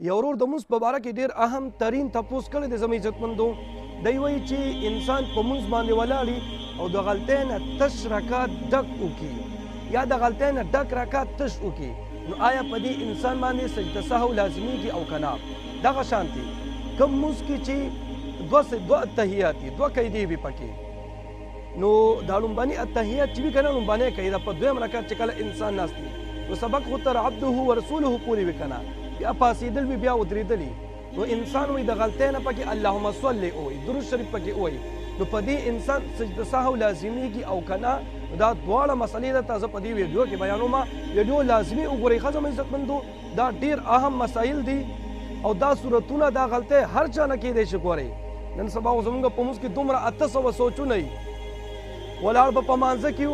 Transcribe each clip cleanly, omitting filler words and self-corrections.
یو ورور د مونځ په باره کې ډېر اهم ترین تپوس کړی دی زما عزتمندو. دی وایي چې انسان په مونځ باندې ولاړي او د غلطۍ نه تش رکات ډک وکړي یا د غلطۍ نه ډک رکات تش وکړي، نو آیا په دې انسان باندې سجده سهو لازمیږي او که نه؟ دغه شانتې کوم مونځ کې چې دوه اتحیات دي، دوه قیدې وي پکې، نو دا لومبني اتحیات چې وي که نه لومبنی قیده په دویم رکعت چې کله انسان ناست وي نو سبق خو تر عبده ورسوله پورې وي که نه، بیا پاسېدل وي بیا ودرېدلي، نو انسان وایي د غلطۍ نه پکې اللهم صل وایي، درود شریف پکې وایي، نو په دې انسان سجده سهو لازمیږي او که نه؟ دا دواړه مسلې درته زه په دې ویډیو کې بیانوم. ویډیو لازمي وګورئ ښه زما عزتمندو، دا ډېر اهم مسایل دي او دا صورتونه دا غلطۍ هر چا نه کیدی شي. ګورئ نن سبا خو زموږ په مونځ کې دومره 800 سوچونه وي، ولاړ به په مانځه کې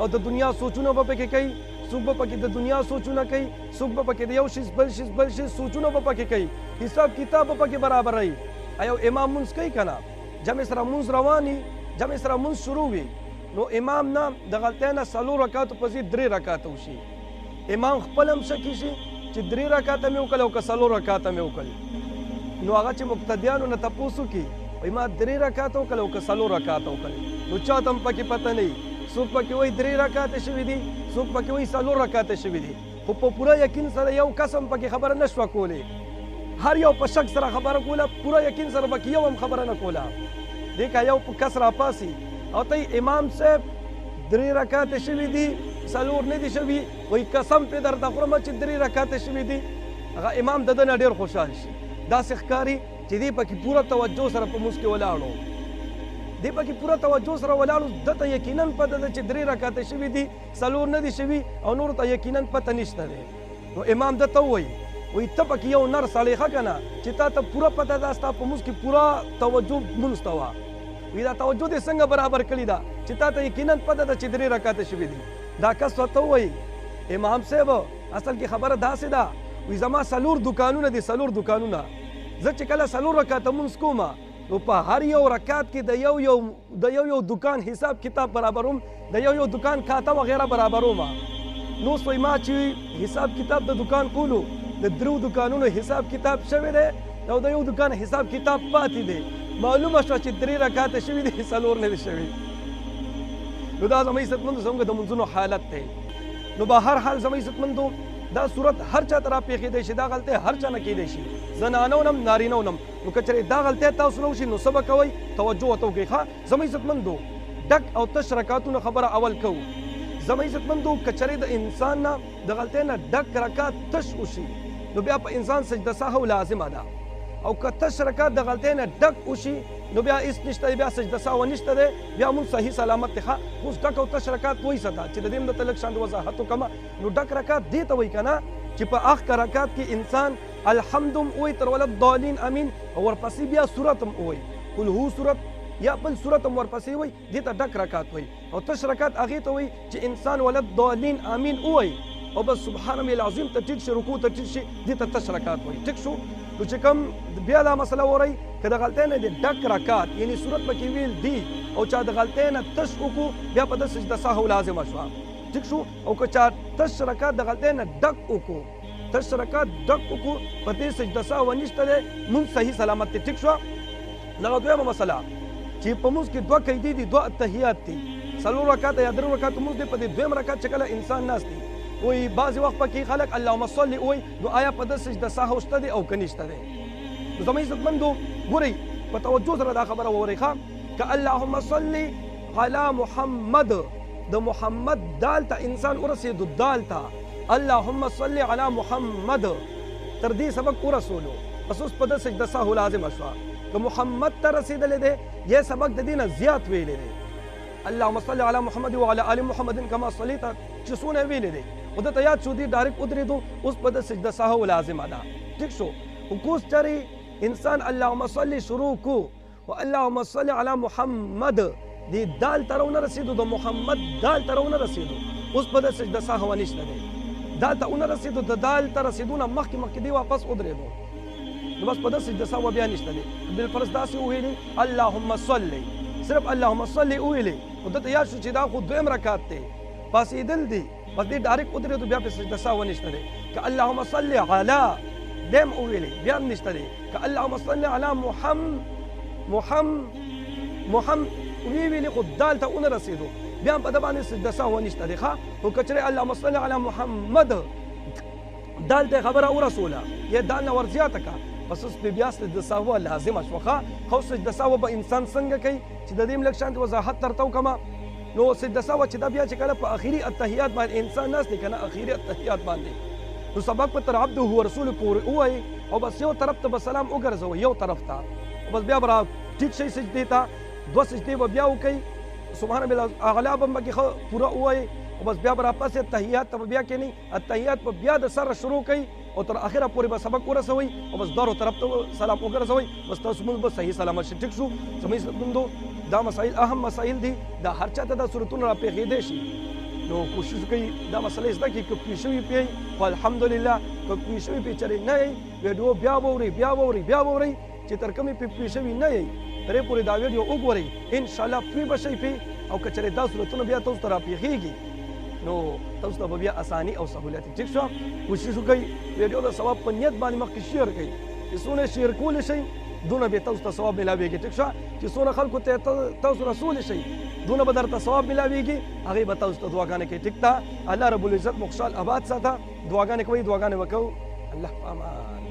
او د دنیا سوچونه به پکې کوي، څوک به پکې د دنیا سوچونه کوي، څوک به پکې د یو شي بل شي سوچونه به پکې کوي، حساب کتاب به پکې برابروي. یو امام مونځ کوي که نه، جمع سره مونځ روان وي، جمع سره مونځ شروع وي، نو امام نه د غلطۍ نه 4 رکعاتو پسې 3 رکعاته وشي. امام خپل هم شکي شي چې 3 رکعاته مې وکړل او که 4 رکعاته مې وکړل، نو هغه چې مقتدیانو نه تپوس وکړي وایي ما 3 رکعاته وکړل او که 4 رکعاته وکړل، نو چاته هم پکې پته نه وي، څوک پکې وایي 3 رکعاته شوي دي، څوک پکې وایي 4 رکعاته شوي دي، خو په پوره یقین سره یو کس هم پکې خبره نه شوه کولی، هر یو په شک سره خبره کوله، پوره یقین سره پکې یو هم خبره نه کوله. دې که یو کس راپاسي او ته امام صاحب 3 رکعاته شوي دي 4 نه دي شوي، وایي قسم پې درته خورم چې 3 رکعاته شوي دي، هغه امام د ده نه ډېر خوشحال شي. داسې ښکاري چې دې پکې پوره توجه سره په مونځ کې ولاړو، دې پکې پوره توجه سره ولاړو، دته یقینا پته ده چې 3 رکعاته شوي دي 4 نه دي شوي او نورو ته یقینا پته نشته دی. نو امام دته ووایي وایي ته پکې یو نر سړی ښه که نه چې تا ته پوره پته ده ستا په مونځ کې پوره توجه مونځ ته وه، وایي دا توجه دې څنګه برابر کړې ده چې تا ته یقینا پته ده چې 3 رکعاته شوي دي. دا کس ورته ووایي امام صاحب اصل کې خبره داسې ده، وایي زما 4 دوکانونه دي، 4 دوکانونه، زه چې کله 4 رکعاته مونځ کوم نو په هر یو رکعت کې د یو دوکان حساب کتاب برابروم، د یو دوکان کاته وغیره برابروم. نو وایي ما چې حساب کتاب د دوکان کولو د 3 دوکانونو حساب کتاب شوی دی او د یو دوکان حساب کتاب پاتې دی، معلومه شوه چې 3 رکعاته شوي دي 4 نه دي شوي. نو دا زما عزتمندو زموږ د مونځونو حالت دی. نو به هر حال زما عزتمندو دا صورت هر چا ته راپېښېدی شي، دا غلطۍ هر چا نه کیدی شي، زنانو نه هم نارینهو نه هم. نو که چېرې دا غلطۍ تاسو نه وشي نو څه به کوئ؟ توجه ورته وکړئ ښه زما عزتمندو. ډک او تش رکعتونه خبره اول کوو. زما عزتمندو که چېرې د انسان نه د غلطۍ نه ډک رکعت تش وشي نو بیا په انسان سجده سهو لازمه ده، او که تش رکعت د غلطۍ نه ډک وشي نو بیا هېڅ نشته دی، بیا سجده سهو نشته دی، بیا مونځ صحیح سلامت دی. ښه اوس ډک او تش رکعت وایي څه ته چې د دې هم درته لږ شان وضاحت وکړمه. نو ډک رکعت دې ته وایي که نه چې په اخکه رکعت کې انسان الحمد هم وایي تر وللضالین امین، او ورپسې بیا صورت هم وایي، قل هو صورت یا بل صورت هم ورپسې وایي، دې ته ډک رکعت وایي. او تش رکعت هغې ته وایي چې انسان وللضالین امین ووایي او بس سبحان الله العظیم ته ټیټ شي، رکوع ته ټیټ شي، دې ته تش رکعت وایي. ټیک شو؟ نو چې کوم بیا دا مسله وورئ که د غلطۍ نه د ډک رکعت یعنې صورت پکې ویل دي او چا د غلطۍ نه تش وکړو بیا په ده سجده سهو لازمه شوه. ټیک شو؟ او که چا تش رکعت د غلطۍ نه ډک وکړو، تش رکعت ډک وکړو، په دې سجده سهو نشته دی، مونځ صحیح سلامت دی. ټیک شوه؟ دغه دویمه مسله چې په مونځ کې 2 قیدې دي، 2 اتحیات دي، 4 رکعاته یا 3 رکعاته مونځ دی، په دې دویم رکعت چې کله انسان ناست دی وایي بعضې وخت پکې خلک اللهم صل وایي، نو آیا په ده سجده سهو شته دی او که نشته دی؟ نو زما عزتمندو ګورئ په توجه سره دا خبره وورئ ښه که اللهم صل علی محمد د محمد دال ته انسان ورسېدو، دال ته اللهم صل علی محمد تر دې سبق ورسولو، بس اوس په ده سجده سهو لازمه شوه. که محمد ته رسېدلی دی یا سبق د دې نه زیات ویلی دی، اللهم صل علی محمد وعلى آل محمد کما صلیت چې څونه ویلی دی خو دته یاد شو دې ډایرکټ ودرېدو، اوس په ده سجده سهو لازمه ده. ټیک شو؟ خو کوس چرې انسان اللهم صل شروع کو و اللهم صل علی محمد دې دال ته راونه رسېدو، د محمد دال ته راونه رسېدو، اوس په ده سجده سهو نشته دی. دال ته ونه رسېدو، د دال ته رسېدو نه مخکې دی واپس ودرېدو، نو بس په ده سجده سهو بیا نشته دی. بالفرض داسې وویلې اللهم صل، صرف اللهم صل وویلې، خو دته یاد شو چې دا خو دویم رکعت دی، پاسېدل دی، بس دې ډایرکټ ودرېدو، بیا پې سجده سهو نشته دی. که اللهم صل علی دیم وویلې بیا هم نشته دی که اللهم صل علی محمد وی ویلې خو دال ته ونه رسېدو بیا هم په ده باندې سجده سهو نشته دی ښه خو که چېرې اللهم صل علی محمد دال ته خبره ورسوله یا دال نه ورزیاته که بس اوس پې بیا سجده سهو لازمه شوه ښه خو سجده سهو به انسان څنګه کوي چې د دې هم لږ شانتې وضاحت درته وکړمه نو سجده سهو چې دا بیا چې کله په اخري اتحیات باندې انسان ناست دی که نه اخري اتحیات باندې نو سبق په تر عبده ورسول پورې ووایي او بس یو طرف ته به سلام وګرځوئ یو طرف ته بس بیا به را ټیټ شئ سجدې ته دوه سجدې به بیا وکئ سبحان الاعلی به هم پکې ښه پوره ووایي او بس بیا به راپسې اتحیات ته به بیا کښېنئ اتحیات به بیا د سره شروع کوئ او تر اخره پورې به سبق ورسوئ او بس دواړو طرف ته سلام وګرځوئ بس تاسو مونږ به صحیح سلامت شي ټیک شو زموږ زدکوندو دا مسایل اهم مسایل دي دا هر چا ته دا صورتونه راپېښېدی شي نو کوشش کوي دا مسله زده کړي که پوه شوي پې خو الحمدلله که پوه شوي پې چېرې نه یئ ویډیو بیا واورئ بیا واورئ بیا واورئ چې تر کومې پې پوه شوي نه یئ تر یې پورې دا ویډیو وګورئ انشاءالله پوه به شئ پې او که چېرې دا صورتونه بیا تاسو ته راپېښېږي نو تاسو ته به بیا اساني او سهولیت ټیک شو کوشش وکړئ ویډیو د ثواب په نیت باندې مخکې شیر کړئ چې څونه شیر کولی شئ دونه به تاسو ته ثواب ملاویږي ټیک شو چې څونه خلکو ته تاسو رسولی شئ دونه به درته ثواب ملاویږي هغې به تاسو ته دعاګانې کوي ټیک ته الله رب العزت مو خوشحال آباد ساته دعاګانې کوئ دعاګانې وکړو الله په امان